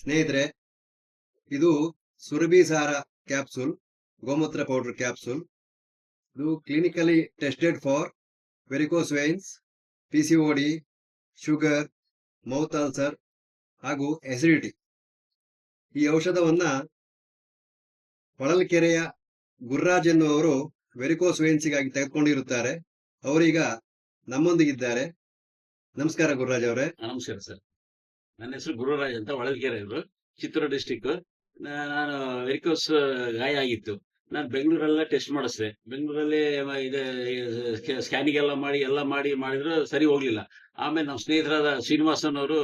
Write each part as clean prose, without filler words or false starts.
ಸ್ನೇಹಿತರೆ, ಇದು ಸುರಭಿಸಾರ ಕ್ಯಾಪ್ಸೂಲ್, ಗೋಮೂತ್ರ ಪೌಡರ್ ಕ್ಯಾಪ್ಸೂಲ್. ಇದು clinically tested for varicose veins, PCOD, sugar, mouth ulcer ಹಾಗೂ ಅಸಿಡಿಟಿ. ಈ ಔಷಧವನ್ನ ಹೊಳಲ್ಕೆರೆಯ ಗುರ್ರಾಜ್ ಎನ್ನುವರು ವೆರಿಕೋಸ್ ವೇನ್ಸ್ಗಾಗಿ ತೆಗೆದುಕೊಂಡಿರುತ್ತಾರೆ. ಅವರೀಗ ನಮ್ಮೊಂದಿಗಿದ್ದಾರೆ. ನಮಸ್ಕಾರ ಗುರ್ರಾಜ್ ಅವರೇ. ನಮಸ್ಕಾರ ಸರ್. ನನ್ನ ಹೆಸರು ಗುರುರಾಜ್ ಅಂತ, ಹೊಳಲ್ಕೆರೆ ಇವರು, ಚಿತ್ತೂರು ಡಿಸ್ಟಿಕ್. ನಾನು ವೆರಿಕೋಸ್ ಗಾಯ ಆಗಿತ್ತು. ನಾನು ಬೆಂಗಳೂರೆಲ್ಲ ಟೆಸ್ಟ್ ಮಾಡಿಸಿದೆ. ಬೆಂಗಳೂರಲ್ಲಿ ಸ್ಕ್ಯಾನಿಂಗ್ ಎಲ್ಲ ಮಾಡಿದ್ರು ಸರಿ ಹೋಗ್ಲಿಲ್ಲ. ಆಮೇಲೆ ನಮ್ಮ ಸ್ನೇಹಿತರಾದ ಶ್ರೀನಿವಾಸನ್ ಅವರು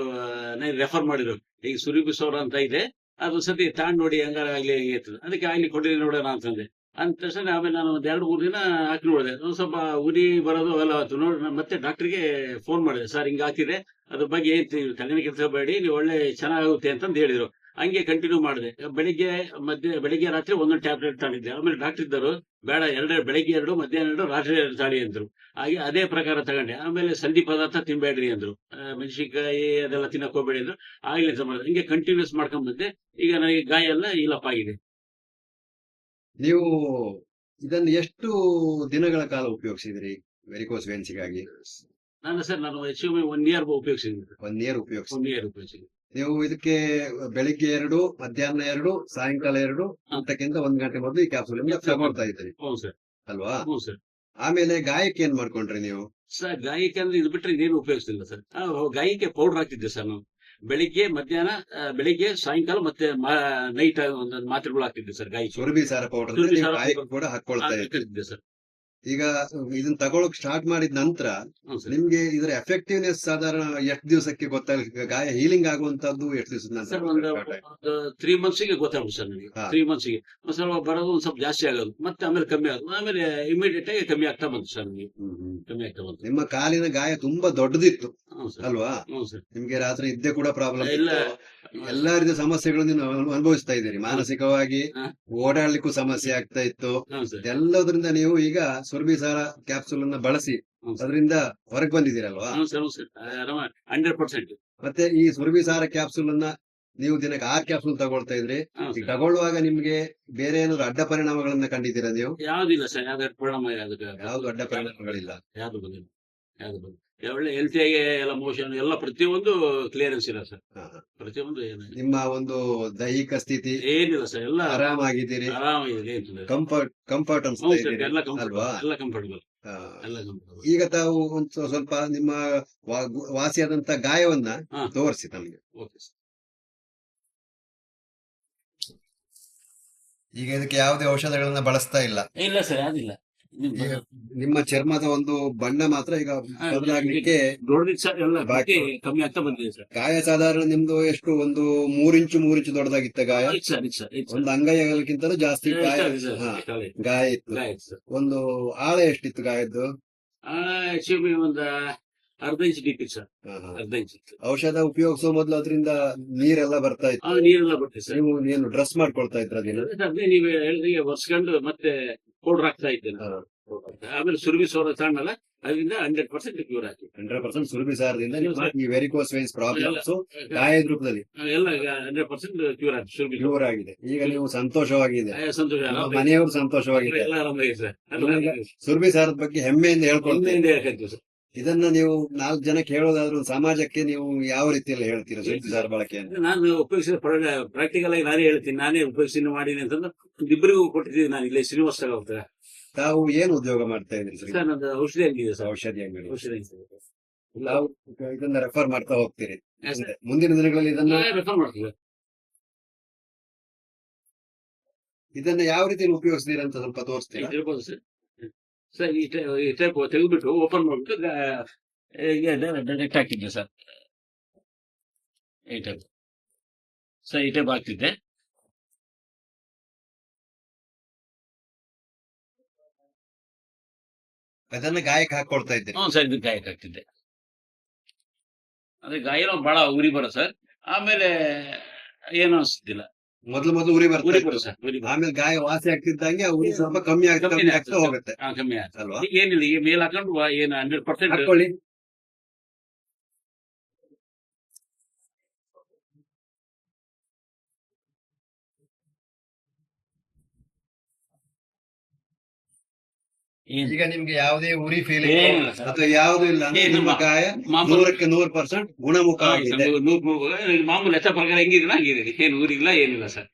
ರೆಫರ್ ಮಾಡಿದ್ರು. ಈಗ ಸುರಿಬಿಸೋರ ಅಂತ ಇದೆ, ಅದು ಸತಿ ತಾಂಡ್ ನೋಡಿ ಹಂಗಾರ ಆಗ್ಲಿ ಇರ್ತದೆ, ಅದಕ್ಕೆ ಆಗ್ಲಿ ಕೊಟ್ಟಿರಿ ನೋಡೋಣ ಅಂತಂದೆ. ಅಂದ ತಕ್ಷಣ ಆಮೇಲೆ ನಾನು ಒಂದ್ 2-3 ದಿನ ಹಾಕಿ ನೋಡಿದೆ. ಒಂದ್ ಸ್ವಲ್ಪ ಉರಿ ಬರೋದು ಅವೆಲ್ಲ ಆಯ್ತು. ನೋಡಿ ಮತ್ತೆ ಡಾಕ್ಟರ್ಗೆ ಫೋನ್ ಮಾಡಿದೆ, ಸರ್ ಹಿಂಗ ಆಗ್ತಿದೆ, ಅದ್ರ ಬಗ್ಗೆ ಏನ್ ತಲೆನೇ ಕೆಲಸಬೇಡಿ, ನೀವು ಒಳ್ಳೆ ಚೆನ್ನಾಗುತ್ತೆ ಅಂತಂದು ಹೇಳಿದ್ರು. ಹಂಗೆ ಕಂಟಿನ್ಯೂ ಮಾಡಿದೆ. ಬೆಳಿಗ್ಗೆ ರಾತ್ರಿ ಒಂದೊಂದು ಟ್ಯಾಬ್ಲೆಟ್ ತಗೊಂಡಿದ್ದೆ. ಆಮೇಲೆ ಡಾಕ್ಟರ್ ಇದ್ದರು, ಬೇಡ ಬೆಳಿಗ್ಗೆ 2, ಮಧ್ಯಾಹ್ನ 2, ರಾತ್ರಿ 2 ತಾಳಿ ಅಂದ್ರು. ಹಾಗೆ ಅದೇ ಪ್ರಕಾರ ತಗೊಂಡೆ. ಆಮೇಲೆ ಸಂಧಿ ಪದಾರ್ಥ ತಿನ್ಬೇಡ್ರಿ ಅಂದ್ರು, ಮೆಣಸಿನ್ಕಾಯಿ ಅದೆಲ್ಲ ತಿನ್ನಕ್ ಹೋಗ್ಬೇಡಿ ಅಂದ್ರು. ಆಗ್ಲಿ ಅಂತ ಮಾಡಿದೆ. ಹಿಂಗೆ ಕಂಟಿನ್ಯೂಸ್ ಮಾಡ್ಕೊಂಡ್ ಬಂದೆ. ಈಗ ನನಗೆ ಗಾಯ ಎಲ್ಲ ಇಲ್ಲಪ್ಪ ಆಗಿದೆ. ನೀವು ಇದನ್ನು ಎಷ್ಟು ದಿನಗಳ ಕಾಲ ಉಪಯೋಗಿಸಿದ್ರಿ ವೆರಿಕೋಸ್ ವೇನ್ಸ್ಗಾಗಿ? ನಾನು ಹೆಚ್ಚು 1 ಇಯರ್ ಉಪಯೋಗಿಸಿದ್ದೀನಿ. 1 ಇಯರ್ ಉಪಯೋಗಿಸಿ. 1 ಇಯರ್ ಉಪಯೋಗಿಸಿದ್ದೀನಿ. ನೀವು ಇದಕ್ಕೆ ಬೆಳಿಗ್ಗೆ 2, ಮಧ್ಯಾಹ್ನ 2, ಸಾಯಂಕಾಲ 2 ಊಟಕ್ಕಿಂತ 1 ಗಂಟೆ ಮೊದಲು ಈ ಕ್ಯಾಪ್ಸೂಲ್ ತಗೊಳ್ತಾ ಇದ್ರಿ ಹ್ಞೂ ಸರ್. ಅಲ್ವಾ? ಹ್ಞೂ ಸರ್. ಆಮೇಲೆ ಗಾಯಕ್ಕೆ ಏನ್ ಮಾಡ್ಕೊಂಡ್ರಿ ನೀವು? ಸರ್ ಗಾಯಕ್ಕೆ ಅಂದ್ರೆ ಇದು ಬಿಟ್ರೆ ಇನ್ನೇನು ಉಪಯೋಗಿಸ್ತಿಲ್ಲ ಸರ್. ಗಾಯಕ್ಕೆ ಪೌಡರ್ ಹಾಕ್ತಿದ್ದೆ ಸರ್ ನಾನು. ಬೆಳಿಗ್ಗೆ, ಮಧ್ಯಾಹ್ನ, ಬೆಳಿಗ್ಗೆ, ಸಾಯಂಕಾಲ ಮತ್ತೆ ನೈಟ್ ಒಂದೊಂದು ಮಾತ್ರೆಗಳು ಹಾಕ್ತಿದ್ದೆ ಸರ್ ಗಾಯಕ್ಕೆ. ಸುರಭಿಸಾರ ಪೌಡರ್ ಗಾಯಕ್ಕೆ ಕೂಡ ಹಾಕೊಳ್ತಾ ಇದ್ರಿ. ಸರ್. ಈಗ ಇದನ್ನ ತಗೊಳಕ್ ಸ್ಟಾರ್ಟ್ ಮಾಡಿದ ನಂತರ ನಿಮ್ಗೆ ಇದರ ಎಫೆಕ್ಟಿವ್ನೆಸ್ ಸಾಧಾರಣ ಎಷ್ಟು ದಿವಸಕ್ಕೆ ಗೊತ್ತಾಗ? ಗಾಯ ಹೀಲಿಂಗ್ ಆಗುವಂತದ್ದು ಎಷ್ಟು ದಿವಸದ ಸರ್? ಒಂದು 3 ಮಂತ್ಸ್ಗೆ ಗೊತ್ತಾಗುತ್ತೆ ಸರ್ ನನಗೆ. 3 ಮಂತ್ಸ್ಗೆ ಒಂದ್ ಸ್ವಲ್ಪ ಬರೋದು, ಒಂದ್ ಸ್ವಲ್ಪ ಜಾಸ್ತಿ ಆಗೋದು, ಮತ್ತೆ ಆಮೇಲೆ ಕಮ್ಮಿ ಆಗೋದು, ಆಮೇಲೆ ಇಮಿಡಿಯೇಟ್ ಆಗಿ ಕಮ್ಮಿ ಆಗ್ತಾ ಬಂತು ಸರ್ ನನಗೆ. ಕಮ್ಮಿ ಆಗ್ತಾ ಬಂತು. ನಿಮ್ಮ ಕಾಲಿನ ಗಾಯ ತುಂಬಾ ದೊಡ್ಡದಿತ್ತು ಅಲ್ವಾ? ಸರ್. ನಿಮ್ಗೆ ರಾತ್ರಿ ನಿದ್ದೆ ಕೂಡ ಪ್ರಾಬ್ಲಮ್, ಎಲ್ಲ ರೀತಿಯ ಸಮಸ್ಯೆಗಳನ್ನು ನೀವು ಅನುಭವಿಸ್ತಾ ಇದ್ದೀರಿ. ಮಾನಸಿಕವಾಗಿ ಓಡಾಡ್ಲಿಕ್ಕೂ ಸಮಸ್ಯೆ ಆಗ್ತಾ ಇತ್ತು. ಎಲ್ಲದರಿಂದ ನೀವು ಈಗ ಸುರಭಿಸಾರ ಕ್ಯಾಪ್ಸೂಲ್ ಅನ್ನ ಬಳಸಿ ಅದರಿಂದ ಹೊರಗೆ ಬಂದಿದ್ದೀರಲ್ವಾ? 100%. ಮತ್ತೆ ಈ ಸುರಭಿಸಾರ ಕ್ಯಾಪ್ಸೂಲ್ ಅನ್ನ ನೀವು ದಿನಕ್ಕೆ 6 ಕ್ಯಾಪ್ಸೂಲ್ ತಗೊಳ್ತಾ ಇದ್ರಿ. ತಗೊಳ್ಳುವಾಗ ನಿಮ್ಗೆ ಬೇರೆ ಏನಾದ್ರು ಅಡ್ಡ ಪರಿಣಾಮಗಳನ್ನ ಕಂಡಿದ್ದೀರಾ ನೀವು? ಯಾವ್ದಿಲ್ಲ ಸರ್, ಯಾವ್ದು ಅಡ್ಡ ಪರಿಣಾಮಗಳಿಲ್ಲ. ಯಾವ್ದು ಬಂದಿಲ್ಲ. ಒಳ್ಳೆ ಹೆಲ್ತಿಯಾಗಿ ಎಲ್ಲ ಮೋಷನ್ ಎಲ್ಲ ಪ್ರತಿಯೊಂದು ಕ್ಲಿಯರೆನ್ಸ್ ಇಲ್ಲ ಸರ್. ಪ್ರತಿಯೊಂದು ನಿಮ್ಮ ಒಂದು ದೈಹಿಕ ಸ್ಥಿತಿ ಏನಿಲ್ಲ ಸರ್, ಎಲ್ಲ ಆರಾಮಾಗಿದ್ದೀರಿ, ಆರಾಮಾಗಿದೆ. ಕಂಫರ್ಟ್ ಅನ್ಸ್ತಾ ಇದೆ ಅಲ್ವಾ? ಎಲ್ಲ ಕಂಫರ್ಟಬಲ್. ಈಗ ತಾವು ಸ್ವಲ್ಪ ನಿಮ್ಮ ವಾಸಿಯಾದಂತ ಗಾಯವನ್ನ ತೋರಿಸಿ ನಮ್ಗೆ. ಈಗ ಇದಕ್ಕೆ ಯಾವುದೇ ಔಷಧಗಳನ್ನ ಬಳಸ್ತಾ ಇಲ್ಲ? ಇಲ್ಲ ಸರ್, ಯಾವ್ದಿಲ್ಲ. ನಿಮ್ಮ ಚರ್ಮದ ಒಂದು ಬಣ್ಣ ಮಾತ್ರ ಈಗ ಬದಲಾಗ್ಲಿಕ್ಕೆ ಕಮ್ಮಿ ಆಗ್ತಾ ಬಂದಿದೆ ಸರ್. ಗಾಯ ಸಾಧಾರಣ ನಿಮ್ದು ಎಷ್ಟು, ಒಂದು 3 ಇಂಚು ದೊಡ್ಡದಾಗಿತ್ತ ಗಾಯ? ಒಂದು ಅಂಗೈಗಿಂತಲೂ ಜಾಸ್ತಿ ಗಾಯ ಇತ್ತು. ಒಂದು ಆಳ ಎಷ್ಟಿತ್ತು ಗಾಯದ್ದು? ಒಂದು 1/2 ಇಂಚ್ ಡೀಪ್ ಇತ್ತು ಸರ್. 1/2 ಇಂಚ್ ಇತ್ತು. ಔಷಧ ಉಪಯೋಗಿಸೋ ಮೊದಲು ಅದರಿಂದ ನೀರೆಲ್ಲ ಬರ್ತಾ ಇತ್ತು? ನೀರೆಲ್ಲ ಬರ್ತದೆ ಸರ್. ನೀವು ಡ್ರೆಸ್ ಮಾಡ್ಕೊಳ್ತಾ ಇದ್ರ? ಅದೇ ನೀವು ಹೇಳಿದ್ರೆ ಒರ್ಸ್ಕೊಂಡು ಮತ್ತೆ ಪೌಡರ್ ಹಾಕ್ತಾ ಇದ್ದೇನೆ. ಆಮೇಲೆ ಸುರಭಿಸಾರ ತಗೊಂಡಲ್ಲ, ಅದರಿಂದ 100% ಕ್ಯೂರ್ ಆಗಿ. 100% ಸುರಭಿಸಾರದಿಂದ ಈ ವೆರಿಕೋಸ್ ವೇನ್ಸ್ ಪ್ರಾಬ್ಲಮ್ಸ್ ಗಾಯದ ರೂಪದಲ್ಲಿ ಎಲ್ಲ 100% ಕ್ಯೂರ್ ಆಗಿದೆ. ಈಗ ನೀವು ಸಂತೋಷವಾಗಿದೆ, ಸಂತೋಷ, ಮನೆಯವರು ಸಂತೋಷವಾಗಿದೆ, ಎಲ್ಲ ಆರಾಮಾಗಿದೆ ಸರ್. ಸುರಭಿಸಾರದ ಬಗ್ಗೆ ಹೆಮ್ಮೆಯಿಂದ ಹೇಳ್ಕೊಳ್ತೀವಿ ಸರ್. ಇದನ್ನ ನೀವು 4 ಜನಕ್ಕೆ ಹೇಳೋದಾದ್ರೂ ಸಮಾಜಕ್ಕೆ ನೀವು ಯಾವ ರೀತಿಯಲ್ಲಿ ಹೇಳ್ತೀರಾ ಸುರಭಿಸಾರ ಬಳಕೆ? ನಾನು ಉಪಯೋಗಿಸಿದ ಪ್ರಾಕ್ಟಿಕಲ್ ಆಗಿ ನಾನೇ ಹೇಳ್ತೀನಿ, ನಾನೇ ಉಪಯೋಗಿಸಿ ಮಾಡೀನಿ ಅಂತಂದ್ರೆ ಇಬ್ಬರಿಗೂ ಕೊಟ್ಟಿದ್ದೀನಿ. ನಾನು ಇಲ್ಲೇ ಶ್ರೀನಿವಾಸ ಹೋಗ್ತಾರೆ. ತಾವು ಏನು ಉದ್ಯೋಗ ಮಾಡ್ತಾ ಇದ್ರಿ ಸರ್? ನಂದು ಔಷಧಿ ಅಂಗಡಿ ಇದೆ ಸರ್. ಔಷಧಿ ಅಂಗಡಿ. ನಾವು ಇದನ್ನ ರೆಫರ್ ಮಾಡ್ತಾ ಹೋಗ್ತೀರಿ ಮುಂದಿನ ದಿನಗಳಲ್ಲಿ? ಇದನ್ನ ರೆಫರ್ ಮಾಡ್ತೀವಿ. ಇದನ್ನ ಯಾವ ರೀತಿಯಲ್ಲಿ ಉಪಯೋಗಿಸ್ತೀರಾ ಅಂತ ಸ್ವಲ್ಪ ತೋರಿಸ್ತೀರಾ? ಇರ್ಬೋದು ಸರ್. ಸರ್, ಈ ಟೈಪ್ ತೆಗೆದ್ಬಿಟ್ಟು ಓಪನ್ ಮಾಡ್ಬಿಟ್ಟು ಡೈರೆಕ್ಟ್ ಹಾಕಿದ್ದೆ ಸರ್. ಈ ಟೈಪ್ ಹಾಕ್ತಿದ್ದೆ. ಅದನ್ನ ಗಾಯಕ್ಕೆ ಹಾಕೊಳ್ತಾ ಇದ್ದೆ? ಸರ್, ಇದು ಗಾಯಕ್ಕೆ ಹಾಕ್ತಿದ್ದೆ. ಅದೇ ಗಾಯನೂ ಬಹಳ ಉರಿ ಬರೋ ಸರ್. ಆಮೇಲೆ ಏನು ಅನ್ಸುತ್ತಿಲ್ಲ. ಮೊದಲು ಉರಿ ಬರ್ತದೆ ಸರ್. ಆಮೇಲೆ ಗಾಯ ವಾಸಿ ಆಗ್ತಿದ್ದಂಗೆ ಉರಿ ಸ್ವಲ್ಪ ಕಮ್ಮಿ ಆಗ್ತಾ ಹೋಗುತ್ತೆ. ಕಮ್ಮಿ ಆಗ್ತಲ್ವಾ? ಏನಿಲ್ಲ, ಈಗ ಮೇಲ್ ಹಾಕೊಂಡು ಏನು 100% ಹಾಕೊಳ್ಳಿ. ಈಗ ನಿಮ್ಗೆ ಯಾವುದೇ ಉರಿ ಫೀಲ್ ಏನಿಲ್ಲ ಸರ್. ಅಥವಾ ಯಾವ್ದು ಇಲ್ಲ ಅಂದ್ರೆ ಏನು ನಿಮ್ಮ ಗಾಯ ಮಾಮೂಲು 100% ಗುಣಮುಖ ಆಗಿದೆ. ಮಾಮೂಲು ಲೆಕ್ಕ ಪ್ರಕಾರ ಹೆಂಗಿದ್ರೆ ಹಂಗಿದ್ದೀನಿ, ಏನು ಊರಿಲ್ಲ ಏನಿಲ್ಲ ಸರ್.